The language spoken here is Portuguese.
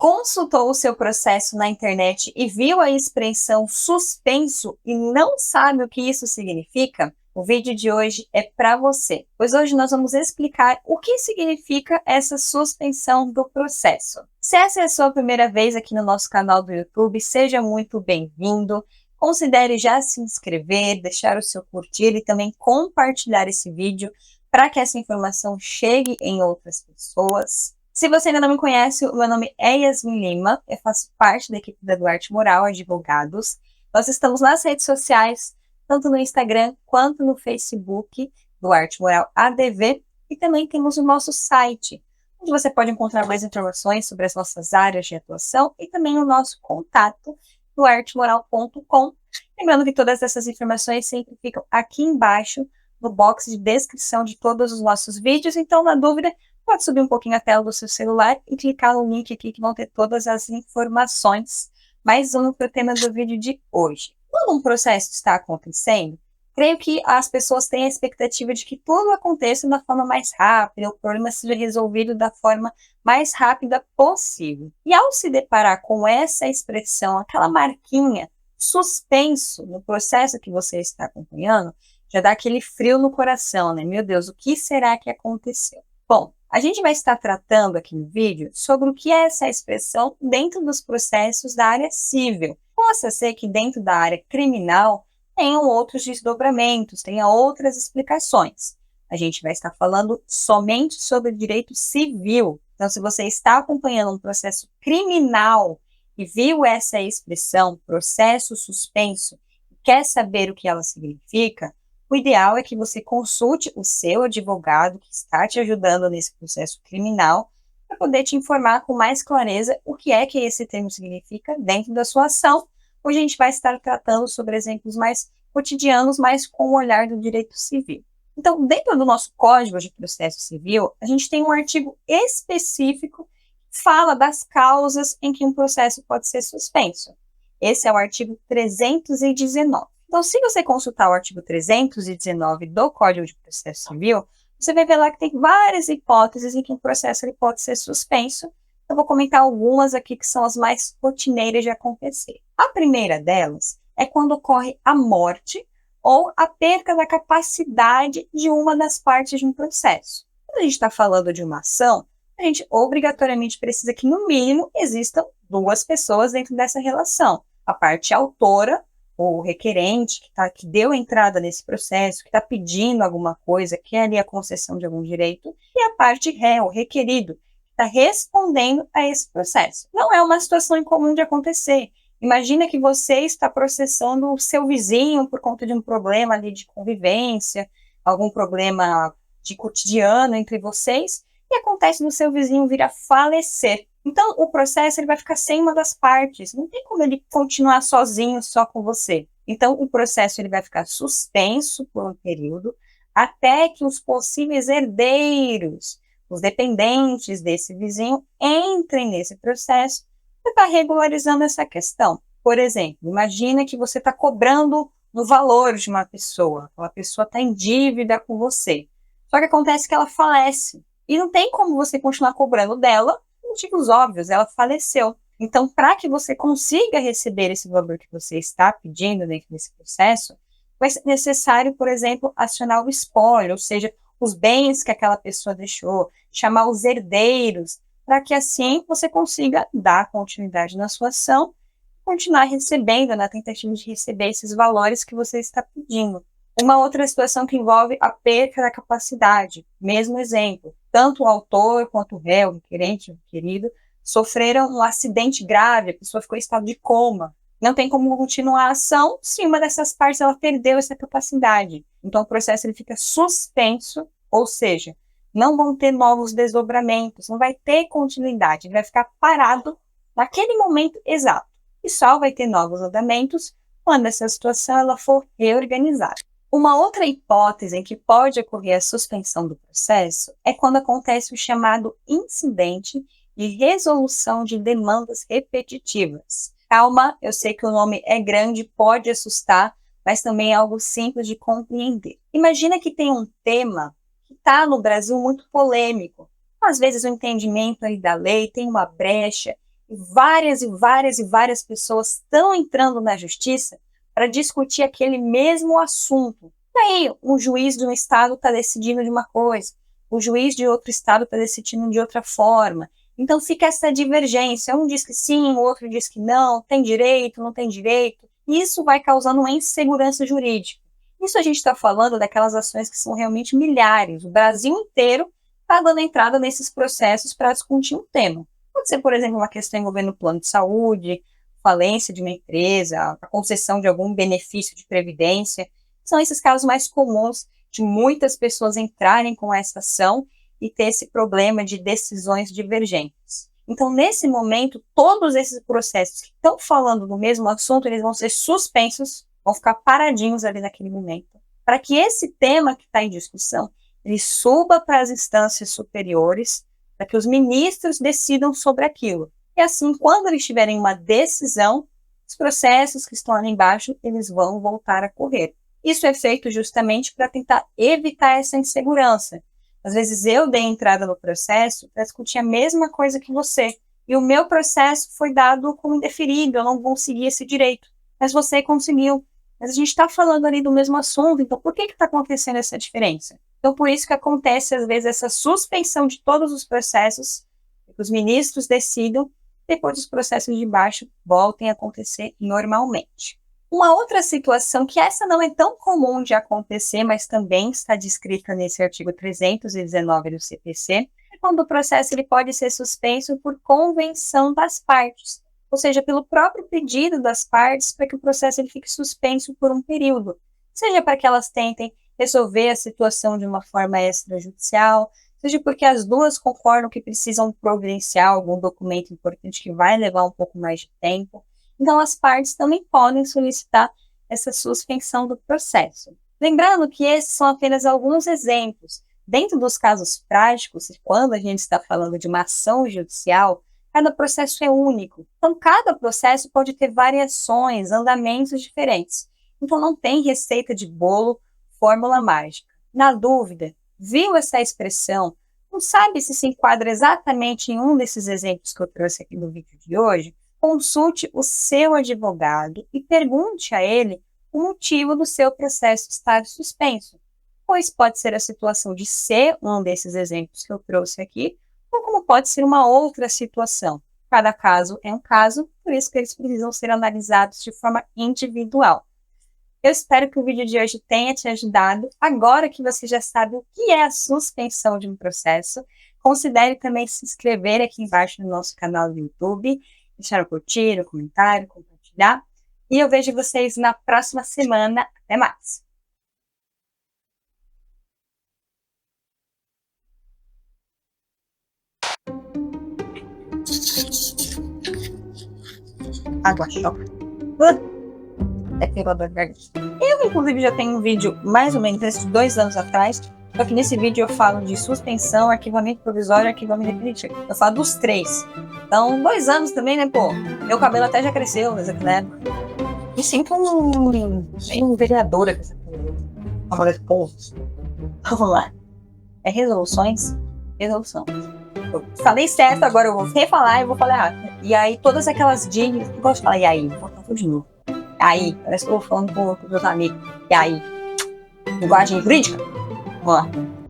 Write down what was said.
Consultou o seu processo na internet e viu a expressão suspenso e não sabe o que isso significa? O vídeo de hoje é para você, pois hoje nós vamos explicar o que significa essa suspensão do processo. Se essa é a sua primeira vez aqui no nosso canal do YouTube, seja muito bem-vindo. Considere já se inscrever, deixar o seu curtir e também compartilhar esse vídeo para que essa informação chegue em outras pessoas. Se você ainda não me conhece, o meu nome é Yasmin Lima, eu faço parte da equipe da Duarte Moral Advogados. Nós estamos nas redes sociais, tanto no Instagram quanto no Facebook, Duarte Moral ADV, e também temos o nosso site, onde você pode encontrar mais informações sobre as nossas áreas de atuação e também o nosso contato, duartemoral.com. Lembrando que todas essas informações sempre ficam aqui embaixo, no box de descrição de todos os nossos vídeos, então, na dúvida, pode subir um pouquinho a tela do seu celular e clicar no link aqui que vão ter todas as informações. Mas vamos para o tema do vídeo de hoje. Quando um processo está acontecendo, creio que as pessoas têm a expectativa de que tudo aconteça de uma forma mais rápida, o problema seja resolvido da forma mais rápida possível. E ao se deparar com essa expressão, aquela marquinha suspenso no processo que você está acompanhando, já dá aquele frio no coração, né? Meu Deus, o que será que aconteceu? Bom, a gente vai estar tratando aqui no vídeo sobre o que é essa expressão dentro dos processos da área civil. Possa ser que dentro da área criminal tenham outros desdobramentos, tenha outras explicações. A gente vai estar falando somente sobre o direito civil. Então, se você está acompanhando um processo criminal e viu essa expressão, processo suspenso, e quer saber o que ela significa, o ideal é que você consulte o seu advogado que está te ajudando nesse processo criminal para poder te informar com mais clareza o que esse termo significa dentro da sua ação. Hoje a gente vai estar tratando sobre exemplos mais cotidianos, mas com o olhar do direito civil. Então, dentro do nosso Código de Processo Civil, a gente tem um artigo específico que fala das causas em que um processo pode ser suspenso. Esse é o artigo 319. Então, se você consultar o artigo 319 do Código de Processo Civil, você vai ver lá que tem várias hipóteses em que um processo ele pode ser suspenso. Eu vou comentar algumas aqui que são as mais rotineiras de acontecer. A primeira delas é quando ocorre a morte ou a perda da capacidade de uma das partes de um processo. Quando a gente está falando de uma ação, a gente obrigatoriamente precisa que, no mínimo, existam duas pessoas dentro dessa relação. A parte autora, o requerente que deu entrada nesse processo, que está pedindo alguma coisa, quer ali a concessão de algum direito, e a parte réu, requerido, que está respondendo a esse processo. Não é uma situação incomum de acontecer. Imagina que você está processando o seu vizinho por conta de um problema ali de convivência, algum problema de cotidiano entre vocês, e acontece no seu vizinho vir a falecer. Então, o processo ele vai ficar sem uma das partes. Não tem como ele continuar sozinho, só com você. Então, o processo ele vai ficar suspenso por um período até que os possíveis herdeiros, os dependentes desse vizinho, entrem nesse processo e está regularizando essa questão. Por exemplo, imagina que você está cobrando o valor de uma pessoa. Aquela pessoa está em dívida com você. Só que acontece que ela falece. E não tem como você continuar cobrando dela, motivos óbvios, ela faleceu. Então, para que você consiga receber esse valor que você está pedindo dentro desse processo, vai ser necessário, por exemplo, acionar o espólio, ou seja, os bens que aquela pessoa deixou, chamar os herdeiros, para que assim você consiga dar continuidade na sua ação, continuar recebendo, na tentativa de receber esses valores que você está pedindo. Uma outra situação que envolve a perda da capacidade, mesmo exemplo, tanto o autor quanto o réu, o requerente, o requerido, sofreram um acidente grave, a pessoa ficou em estado de coma. Não tem como continuar a ação se uma dessas partes ela perdeu essa capacidade. Então o processo ele fica suspenso, ou seja, não vão ter novos desdobramentos, não vai ter continuidade, ele vai ficar parado naquele momento exato. E só vai ter novos andamentos quando essa situação ela for reorganizada. Uma outra hipótese em que pode ocorrer a suspensão do processo é quando acontece o chamado incidente de resolução de demandas repetitivas. Calma, eu sei que o nome é grande, pode assustar, mas também é algo simples de compreender. Imagina que tem um tema que está no Brasil muito polêmico. Às vezes o entendimento aí da lei tem uma brecha E várias pessoas estão entrando na justiça para discutir aquele mesmo assunto. E aí, um juiz de um estado está decidindo de uma coisa, o juiz de outro estado está decidindo de outra forma. Então fica essa divergência. Um diz que sim, o outro diz que não, tem direito, não tem direito. E isso vai causando uma insegurança jurídica. Isso a gente está falando daquelas ações que são realmente milhares. O Brasil inteiro está dando entrada nesses processos para discutir um tema. Pode ser, por exemplo, uma questão envolvendo plano de saúde, falência de uma empresa, a concessão de algum benefício de previdência. São esses casos mais comuns de muitas pessoas entrarem com essa ação e ter esse problema de decisões divergentes. Então, nesse momento, todos esses processos que estão falando do mesmo assunto, eles vão ser suspensos, vão ficar paradinhos ali naquele momento, para que esse tema que está em discussão, ele suba para as instâncias superiores, para que os ministros decidam sobre aquilo. E assim, quando eles tiverem uma decisão, os processos que estão ali embaixo, eles vão voltar a correr. Isso é feito justamente para tentar evitar essa insegurança. Às vezes eu dei entrada no processo para discutir a mesma coisa que você, e o meu processo foi dado como indeferido, eu não consegui esse direito, mas você conseguiu. Mas a gente está falando ali do mesmo assunto, então por que está acontecendo essa diferença? Então por isso que acontece às vezes essa suspensão de todos os processos, que os ministros decidam, depois os processos de baixo voltem a acontecer normalmente. Uma outra situação, que essa não é tão comum de acontecer, mas também está descrita nesse artigo 319 do CPC, é quando o processo ele pode ser suspenso por convenção das partes, ou seja, pelo próprio pedido das partes para que o processo ele fique suspenso por um período, seja para que elas tentem resolver a situação de uma forma extrajudicial, seja porque as duas concordam que precisam providenciar algum documento importante que vai levar um pouco mais de tempo. Então, as partes também podem solicitar essa suspensão do processo. Lembrando que esses são apenas alguns exemplos. Dentro dos casos práticos, quando a gente está falando de uma ação judicial, cada processo é único. Então, cada processo pode ter variações, andamentos diferentes. Então, não tem receita de bolo, fórmula mágica. Na dúvida, viu essa expressão, não sabe se enquadra exatamente em um desses exemplos que eu trouxe aqui no vídeo de hoje? Consulte o seu advogado e pergunte a ele o motivo do seu processo estar suspenso, pois pode ser a situação de ser um desses exemplos que eu trouxe aqui, ou como pode ser uma outra situação. Cada caso é um caso, por isso que eles precisam ser analisados de forma individual. Eu espero que o vídeo de hoje tenha te ajudado. Agora que você já sabe o que é a suspensão de um processo, considere também se inscrever aqui embaixo no nosso canal do YouTube, deixar o curtir, o comentário, compartilhar. E eu vejo vocês na próxima semana. Até mais! Água choca. É pela dor de garganta. Eu, inclusive, já tenho um vídeo mais ou menos desses 2 anos atrás, só que nesse vídeo eu falo de suspensão, arquivamento provisório e arquivamento definitivo. Eu falo dos 3. Então, 2 anos também, né, pô? Meu cabelo até já cresceu, mas né? Me sinto um vereadora com essa coisa. Vamos lá. É resoluções? Resolução. Eu falei certo, agora eu vou refalar e vou falar errado. E aí, todas aquelas dicas, eu gosto de falar, e aí? Vou falar tudo de novo. Aí, parece que eu vou falando com os meus amigos. E aí? Linguagem jurídica? Vamos lá.